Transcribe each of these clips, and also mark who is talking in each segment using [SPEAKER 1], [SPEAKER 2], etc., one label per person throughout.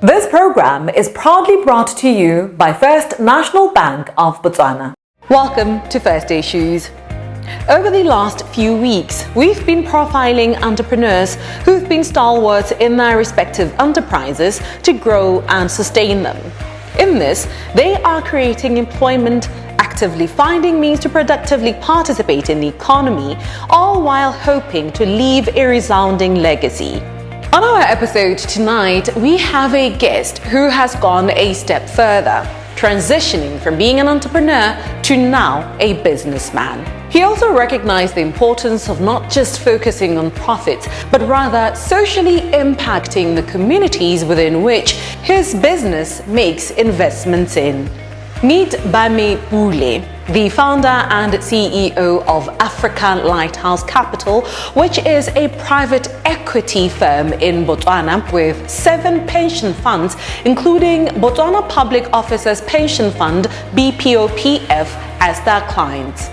[SPEAKER 1] This program is proudly brought to you by First National Bank of Botswana. Welcome to First Issues. Over the last few weeks, we've been profiling entrepreneurs who've been stalwarts in their respective enterprises to grow and sustain them. In this, they are creating employment, actively finding means to productively participate in the economy, all while hoping to leave a resounding legacy. On our episode tonight, we have a guest who has gone a step further, transitioning from being an entrepreneur to now a businessman. He also recognized the importance of not just focusing on profits, but rather socially impacting the communities within which his business makes investments in. Meet Bame Pule, the founder and CEO of Lighthouse Capital, which is a private equity firm in Botswana with 7 pension funds, including Botswana Public Officers Pension Fund, BPOPF, as their clients.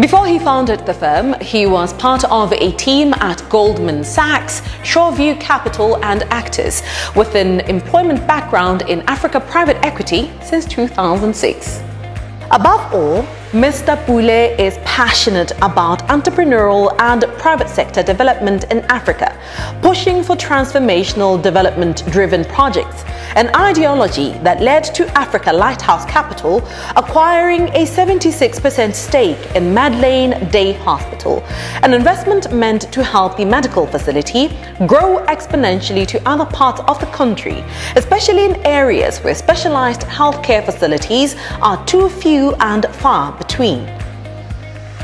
[SPEAKER 1] Before he founded the firm, he was part of a team at Goldman Sachs, Sureview Capital and Actors, with an employment background in Africa private equity since 2006. Above all, Mr. Pule is passionate about entrepreneurial and private sector development in Africa, pushing for transformational development-driven projects, an ideology that led to Lighthouse Capital acquiring a 76% stake in Medlane Hospital, an investment meant to help the medical facility grow exponentially to other parts of the country, especially in areas where specialized healthcare facilities are too few and far between.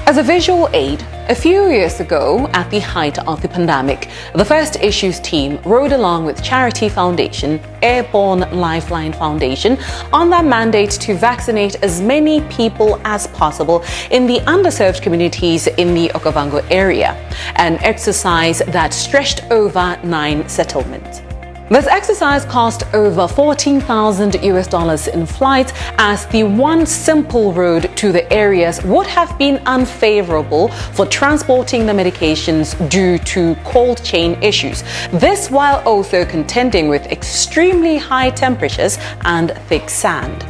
[SPEAKER 1] As a visual aid, a few years ago, at the height of the pandemic, the First Issues team rode along with charity foundation, Airborne Lifeline Foundation, on their mandate to vaccinate as many people as possible in the underserved communities in the Okavango area, an exercise that stretched over 9 settlements. This exercise cost over $14,000 in flights, as the one simple road to the areas would have been unfavorable for transporting the medications due to cold chain issues. This while also contending with extremely high temperatures and thick sand.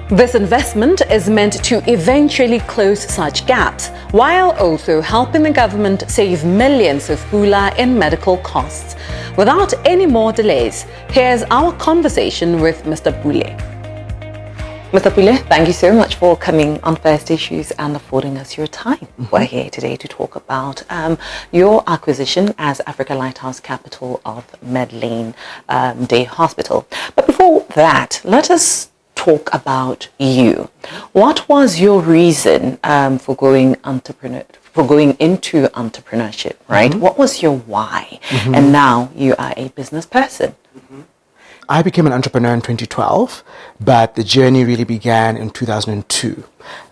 [SPEAKER 1] This investment is meant to eventually close such gaps, while also helping the government save millions of pula in medical costs. Without any more delays, here's our conversation with Mr. Pule. Mr. Pule, thank you so much for coming on First Issues and affording us your time. We're here today to talk about your acquisition as Lighthouse Capital of Medlane Hospital. But before that, let us talk about you. What was your reason for going into entrepreneurship, right? What was your why? And now you are a business person.
[SPEAKER 2] I became an entrepreneur in 2012, but the journey really began in 2002.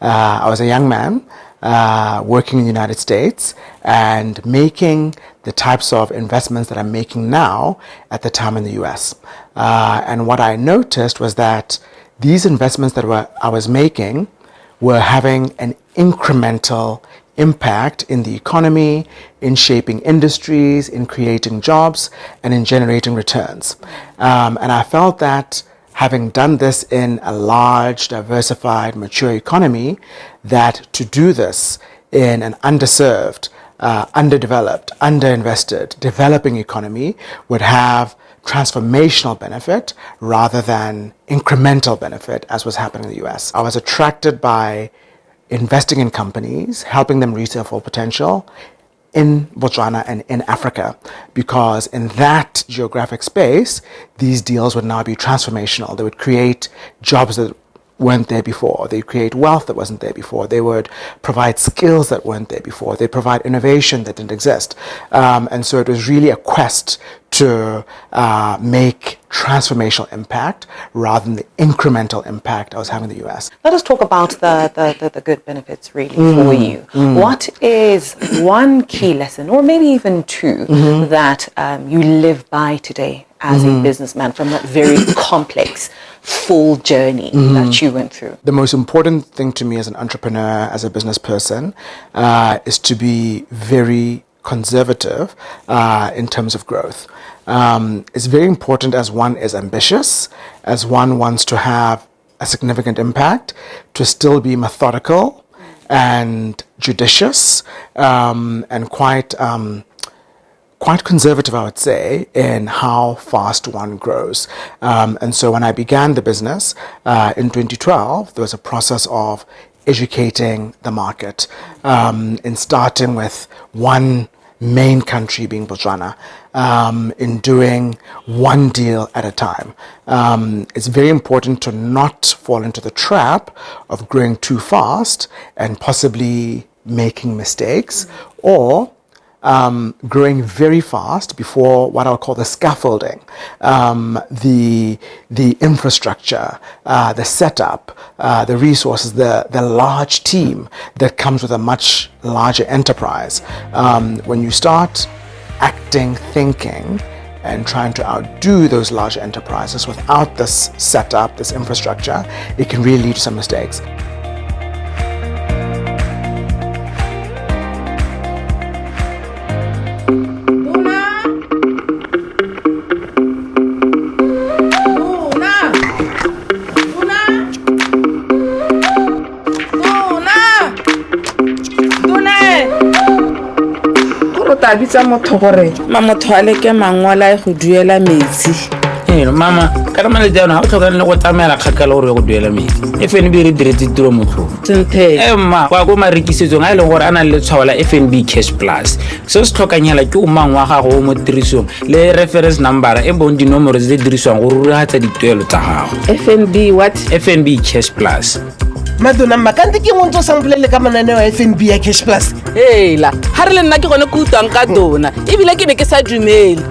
[SPEAKER 2] I was a young man working in the United States and making the types of investments that I'm making now at the time in the US. And what I noticed was that these investments that I was making were having an incremental impact in the economy, in shaping industries, in creating jobs, and in generating returns. And I felt that having done this in a large, diversified, mature economy, that to do this in an underserved, underdeveloped, underinvested, developing economy would have transformational benefit rather than incremental benefit, as was happening in the US. I was attracted by investing in companies, helping them reach their full potential in Botswana and in Africa, because in that geographic space, these deals would now be transformational. They would create jobs that weren't there before. They create wealth that wasn't there before. They would provide skills that weren't there before. They provide innovation that didn't exist. And so it was really a quest to make transformational impact rather than the incremental impact I was having in the US.
[SPEAKER 1] Let us talk about the good benefits really for you. What is one key lesson, or maybe even two, that you live by today as a businessman from that very complex, full journey that you went through?
[SPEAKER 2] The most important thing to me as an entrepreneur, as a business person, is to be very conservative in terms of growth. It's very important as one is ambitious, as one wants to have a significant impact, to still be methodical and judicious and quite conservative, I would say, in how fast one grows. And so when I began the business in 2012, there was a process of educating the market in starting with one main country being Botswana, in doing one deal at a time. It's very important to not fall into the trap of growing too fast and possibly making mistakes, or growing very fast before what I'll call the scaffolding, the infrastructure, the setup, the resources, the large team that comes with a much larger enterprise. When you start acting, thinking, and trying to outdo those large enterprises without this setup, this infrastructure, it can really lead to some mistakes.
[SPEAKER 3] ta bitsa motho gore motho a leke mangwala go duela metsi.
[SPEAKER 4] Mama, ka mala jana ha tlhoka le go tsamela kgakala gore go duela metsi. FNB re diretse tiro motho.
[SPEAKER 3] Senthe.
[SPEAKER 4] Ma kwa go marekisetso ga ile gore ana le tshwala FNB Cash Plus. Se se tlhokanyela ke o mangwa ga go mo tirisong le reference number e bon dinomoro tse diriswang go ruragatsa dituelo tsa gago.
[SPEAKER 3] FNB what?
[SPEAKER 4] FNB Cash Plus.
[SPEAKER 5] Madonna makante ke mo ntse samplele ka mananeo a FNB ya Cash Plus.
[SPEAKER 3] La ha re le nna ke gone go utang ka dona ebile ke ne ke sa dumele.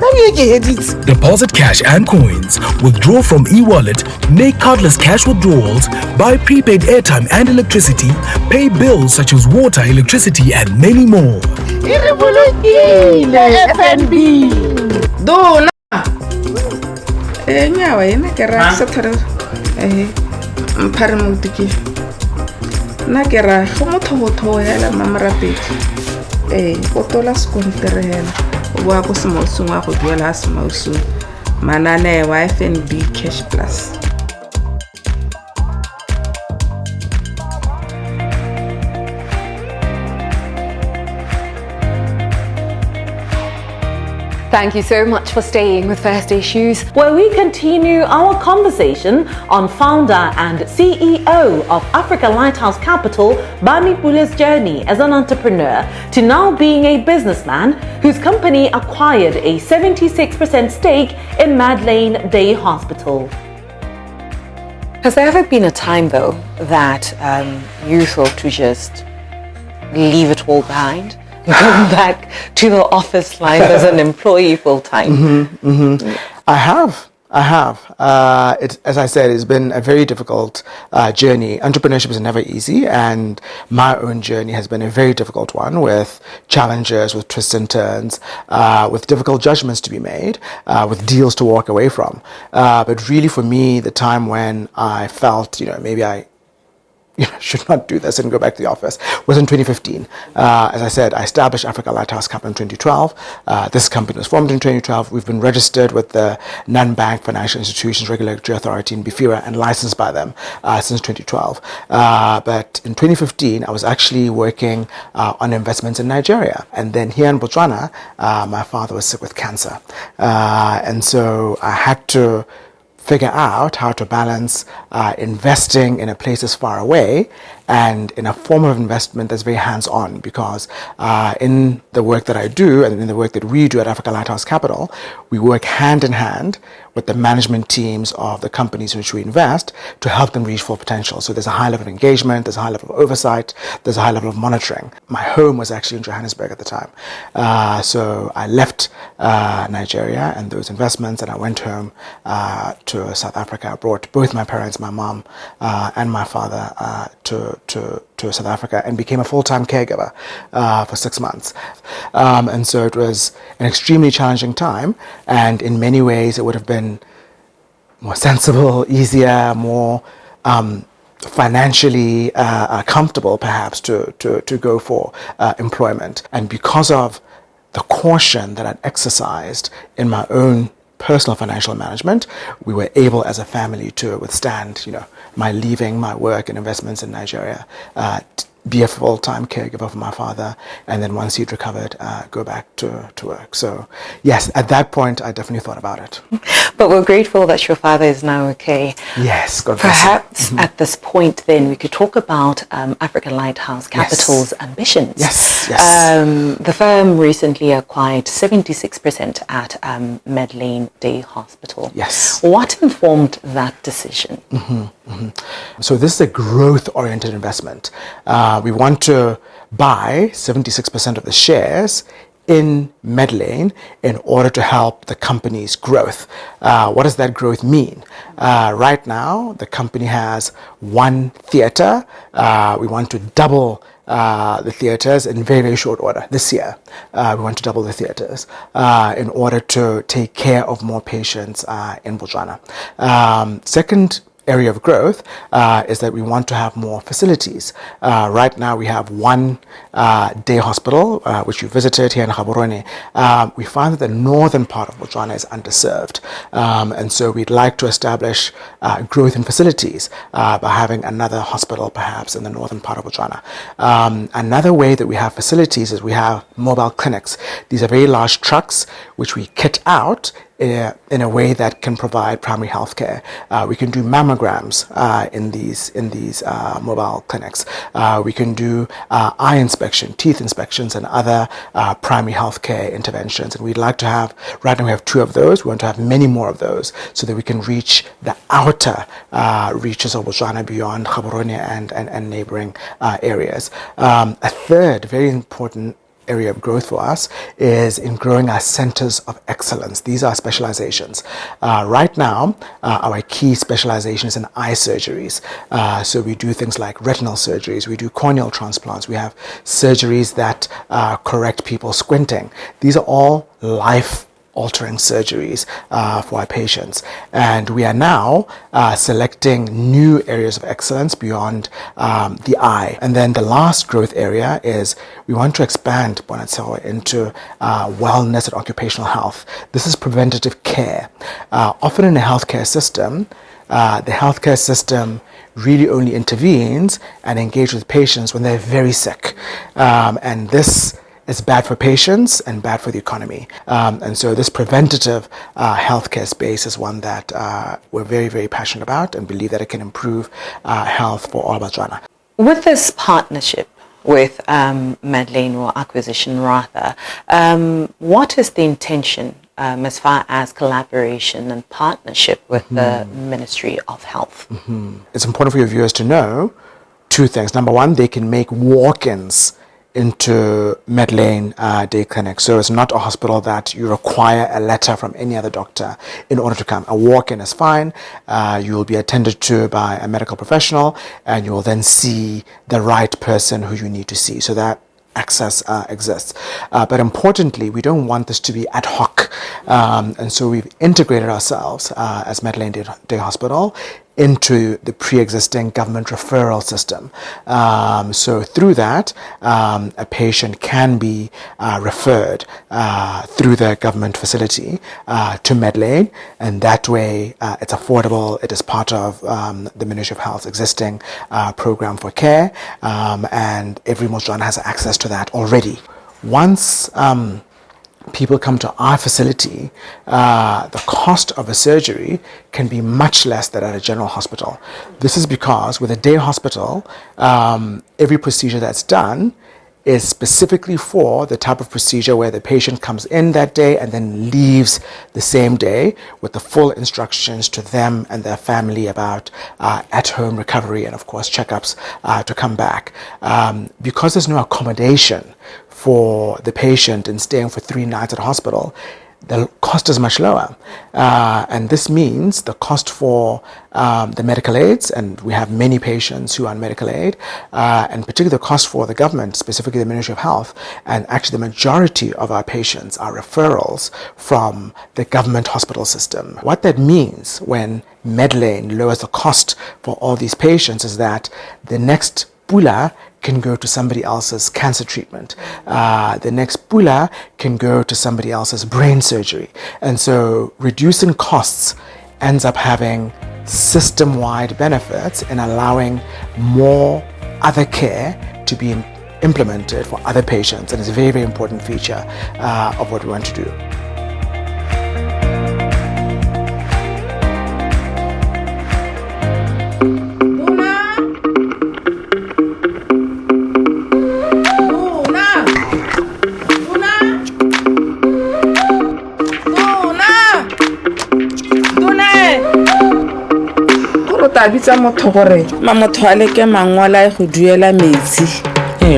[SPEAKER 6] Deposit cash and coins, withdraw from e-wallet, make cardless cash withdrawals, buy prepaid airtime and electricity, pay bills such as water, electricity and many more.
[SPEAKER 3] FNB. Dona. Nyawa ene ke ra sa thare. Mpare mo tiki. Na ke ra go motho hela mamrapedi o tola skontere hela o bua go semosong wa go duela semosong manane wa FNB Cash Plus.
[SPEAKER 1] Thank you so much for staying with First Issues, where we continue our conversation on founder and CEO of Africa Lighthouse Capital, Bame Pule's journey as an entrepreneur to now being a businessman whose company acquired a 76% stake in Medlane Hospital. Has there ever been a time, though, that you thought to just leave it all behind? Go back to the office life as an employee full time?
[SPEAKER 2] I have. As I said, it's been a very difficult journey. Entrepreneurship is never easy, and my own journey has been a very difficult one, with challenges, with twists and turns, with difficult judgments to be made, with deals to walk away from. But really, for me, the time when I felt, maybe I should not do this and go back to the office was in 2015. As I said, I established Africa Lighthouse Capital in 2012. This company was formed in 2012. We've been registered with the Non-Bank Financial Institutions Regulatory Authority in BIFIRA and licensed by them since 2012. But in 2015, I was actually working on investments in Nigeria. And then here in Botswana, my father was sick with cancer. And so I had to figure out how to balance investing in a place that's far away and in a form of investment that's very hands-on, because in the work that I do and in the work that we do at Africa Lighthouse Capital, we work hand in hand with the management teams of the companies in which we invest to help them reach full potential. So there's a high level of engagement, there's a high level of oversight, there's a high level of monitoring. My home was actually in Johannesburg at the time. So I left Nigeria and those investments, and I went home to South Africa. I brought both my parents, my mom and my father to South Africa, and became a full-time caregiver for 6 months. And so it was an extremely challenging time, and in many ways it would have been more sensible, easier, more financially comfortable perhaps to go for employment. And because of the caution that I'd exercised in my own personal financial management, we were able as a family to withstand, my leaving my work and investments in Nigeria, be a full-time caregiver for my father, and then once he'd recovered, go back to work. So yes, at that point, I definitely thought about it.
[SPEAKER 1] But we're grateful that your father is now okay.
[SPEAKER 2] Yes, God bless him.
[SPEAKER 1] Perhaps at this point then we could talk about African Lighthouse Capital's ambitions.
[SPEAKER 2] Yes.
[SPEAKER 1] The firm recently acquired 76% at Medlane Hospital.
[SPEAKER 2] Yes.
[SPEAKER 1] What informed that decision?
[SPEAKER 2] So this is a growth-oriented investment. We want to buy 76% of the shares in Medlane in order to help the company's growth. What does that growth mean? Right now, the company has one theater. We want to double the theaters in very, very short order this year. We want to double the theaters in order to take care of more patients in Botswana. Second area of growth is that we want to have more facilities. Right now we have one day hospital, which you visited here in Gaborone. We find that the northern part of Botswana is underserved. And so we'd like to establish growth in facilities by having another hospital perhaps in the northern part of Botswana. Another way that we have facilities is we have mobile clinics. These are very large trucks which we kit out in a way that can provide primary health care. We can do mammograms in these mobile clinics. We can do eye inspection, teeth inspections, and other primary health care interventions. And we'd like to have, right now we have 2 of those. We want to have many more of those so that we can reach the outer reaches of Botswana beyond Gaborone and neighboring areas. A third very important area of growth for us is in growing our centers of excellence. These are specializations. Right now, our key specialization is in eye surgeries. So we do things like retinal surgeries, we do corneal transplants, we have surgeries that correct people squinting. These are all life-altering surgeries for our patients. And we are now selecting new areas of excellence beyond the eye. And then the last growth area is we want to expand Bonatsao into wellness and occupational health. This is preventative care. Often in a healthcare system, the healthcare system really only intervenes and engages with patients when they're very sick. And this is bad for patients and bad for the economy. And so this preventative healthcare space is one that we're very, very passionate about and believe that it can improve health for all Botswana.
[SPEAKER 1] With this partnership with Medlane, or acquisition rather, what is the intention as far as collaboration and partnership with the Ministry of Health?
[SPEAKER 2] It's important for your viewers to know 2 things. Number one, they can make walk-ins into Medlane Day Clinic. So it's not a hospital that you require a letter from any other doctor in order to come. A walk-in is fine. You will be attended to by a medical professional and you will then see the right person who you need to see. So that access exists. But importantly, we don't want this to be ad hoc. And so we've integrated ourselves as Medlane Day Hospital into the pre-existing government referral system. So through that, a patient can be referred through the government facility to Medlane, and that way it's affordable. It is part of the Ministry of Health's existing program for care, and every Botswana has access to that already. Once people come to our facility, the cost of a surgery can be much less than at a general hospital. This is because with a day hospital, every procedure that's done is specifically for the type of procedure where the patient comes in that day and then leaves the same day with the full instructions to them and their family about at-home recovery and of course checkups to come back. Because there's no accommodation for the patient in staying for 3 nights at a hospital, the cost is much lower. And this means the cost for the medical aids, and we have many patients who are on medical aid, and particularly the cost for the government, specifically the Ministry of Health, and actually the majority of our patients are referrals from the government hospital system. What that means when Medlane lowers the cost for all these patients is that the next pula can go to somebody else's cancer treatment. The next pula can go to somebody else's brain surgery. And so reducing costs ends up having system-wide benefits and allowing more other care to be implemented for other patients. And it's a very, very important feature of what we want to do.
[SPEAKER 3] Ta bitsa motho gore motho a leke mangwala go duela metsi.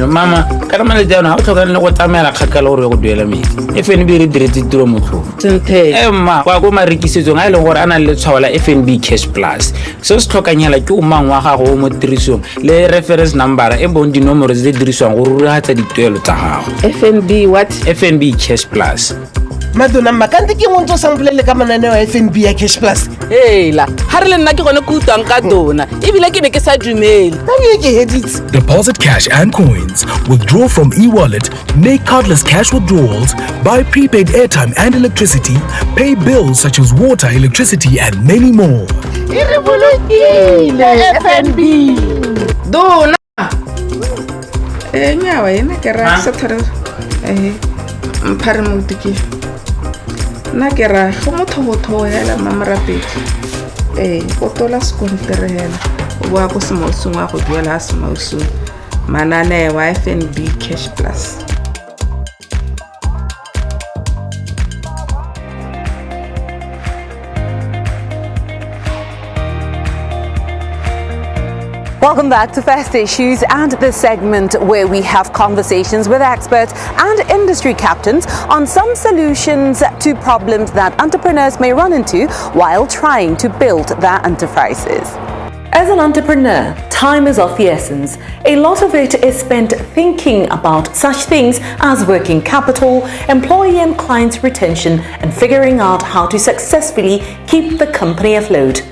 [SPEAKER 4] Mama ka re male jana ha o tlhoka le go tsamela kgakala gore go duela metsi FNB re diretse tiro motlho
[SPEAKER 3] Tsenthe
[SPEAKER 4] mma kwa go marekisetsong a ile gore ana le tshwao la FNB Cash Plus se se tlhokanyela ke o mang wa gago mo tirisong le reference number e bong dinomoro tse diriswang go ruragatsa dituelo tsa gago.
[SPEAKER 3] FNB what?
[SPEAKER 4] FNB Cash Plus.
[SPEAKER 5] Madonna makante ke motho sampolele ka mananeo a FNB ya Cash Plus.
[SPEAKER 3] Hela ha re le nna ke gone go utlwang ka dona ebile ke ne ke sa dumele
[SPEAKER 5] ke heditse.
[SPEAKER 6] Deposit cash and coins, withdraw from e-wallet, make cardless cash withdrawals, buy prepaid airtime and electricity, pay bills such as water, electricity and many more.
[SPEAKER 5] FNB.
[SPEAKER 3] dona nyawa ena ke ra sa thare mpare motiki na ke ra go motho hela mamrapedi go tola skontere hela o bua go semosong wa go duela semosong manane wa FNB Cash Plus.
[SPEAKER 1] Welcome back to First Issues and the segment where we have conversations with experts and industry captains on some solutions to problems that entrepreneurs may run into while trying to build their enterprises. As an entrepreneur, time is of the essence. A lot of it is spent thinking about such things as working capital, employee and client retention, and figuring out how to successfully keep the company afloat.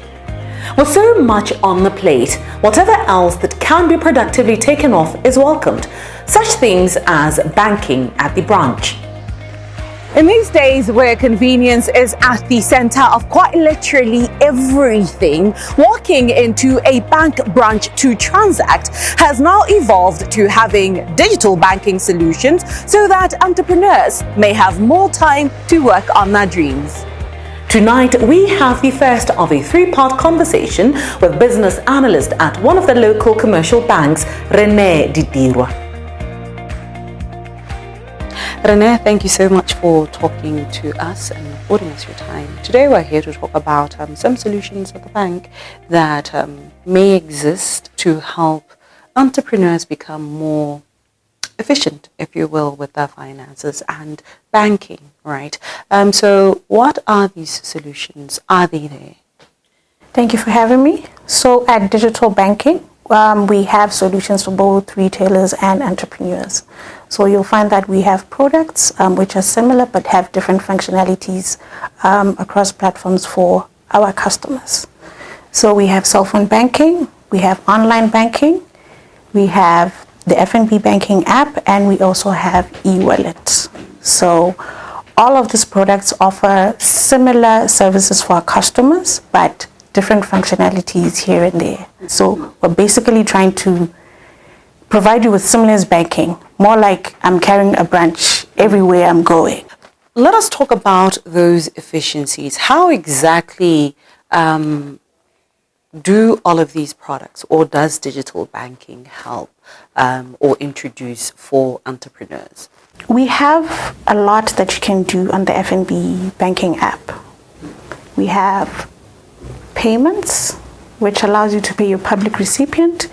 [SPEAKER 1] With so much on the plate, whatever else that can be productively taken off is welcomed, such things as banking at the branch. In these days where convenience is at the center of quite literally everything, walking into a bank branch to transact has now evolved to having digital banking solutions so that entrepreneurs may have more time to work on their dreams. Tonight, we have the first of a three-part conversation with business analyst at one of the local commercial banks, Rene Didirwa. Rene, thank you so much for talking to us and affording us your time. Today, we're here to talk about some solutions at the bank that may exist to help entrepreneurs become more efficient, if you will, with their finances and banking, right? So what are these solutions? Are they there?
[SPEAKER 7] Thank you for having me. So at Digital Banking, we have solutions for both retailers and entrepreneurs. So you'll find that we have products which are similar but have different functionalities across platforms for our customers. So we have cell phone banking, we have online banking, we have the FNB banking app, and we also have e-wallets. So all of these products offer similar services for our customers, but different functionalities here and there. So we're basically trying to provide you with seamless banking, more like I'm carrying a branch everywhere I'm going.
[SPEAKER 1] Let us talk about those efficiencies. How exactly do all of these products, or does digital banking help or introduce for entrepreneurs?
[SPEAKER 7] We have a lot that you can do on the FNB banking app. We have payments, which allows you to pay your public recipient.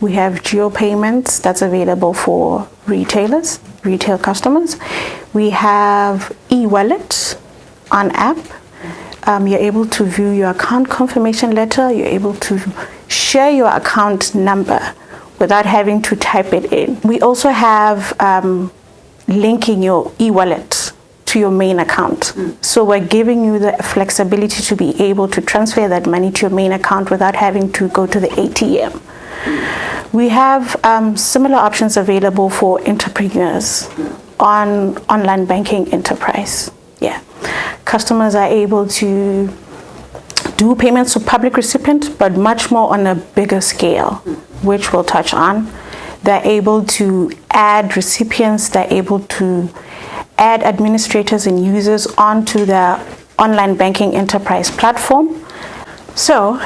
[SPEAKER 7] We have geo payments that's available for retailers, retail customers. We have e-wallets on app. You're able to view your account confirmation letter. You're able to share your account number without having to type it in. We also have linking your e-wallet to your main account. So we're giving you the flexibility to be able to transfer that money to your main account without having to go to the ATM. We have similar options available for entrepreneurs on online banking enterprise. Yeah, customers are able to do payments to public recipient, but much more on a bigger scale, which we'll touch on. They're able to add recipients, they're able to add administrators and users onto the online banking enterprise platform. So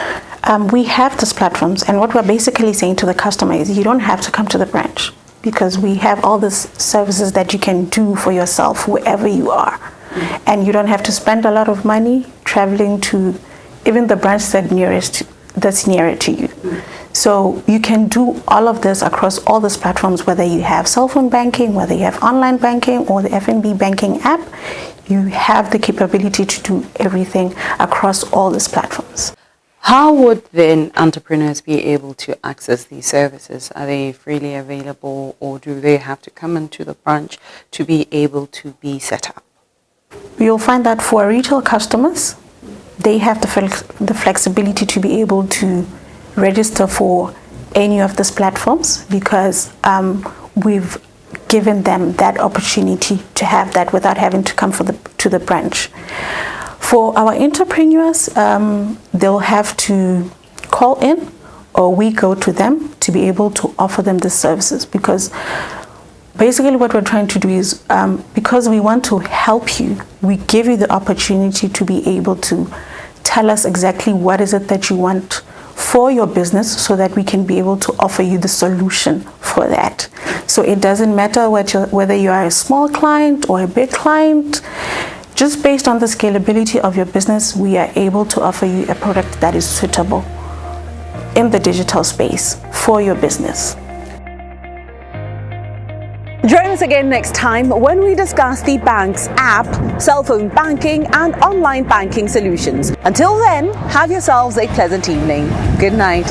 [SPEAKER 7] we have these platforms, and what we're basically saying to the customer is you don't have to come to the branch, because we have all these services that you can do for yourself wherever you are. And you don't have to spend a lot of money traveling to even the branch that's nearer to you. So you can do all of this across all these platforms, whether you have cell phone banking, whether you have online banking or the Fnbb banking app. You have the capability to do everything across all these platforms.
[SPEAKER 8] How would then entrepreneurs be able to access these services? Are they freely available, or do they have to come into the branch to be able to be set up?
[SPEAKER 7] You'll find that for retail customers, they have the flexibility to be able to register for any of these platforms, because we've given them that opportunity to have that without having to come to the branch. For our entrepreneurs, they'll have to call in, or we go to them to be able to offer them the services, because basically what we're trying to do is, because we want to help you, we give you the opportunity to be able to tell us exactly what is it that you want for your business, so that we can be able to offer you the solution for that. So it doesn't matter whether you are a small client or a big client. Just based on the scalability of your business, we are able to offer you a product that is suitable in the digital space for your business.
[SPEAKER 1] Join us again next time when we discuss the bank's app, cell phone banking and online banking solutions. Until then, have yourselves a pleasant evening. Good night.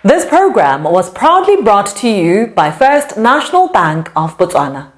[SPEAKER 1] This program was proudly brought to you by First National Bank of Botswana.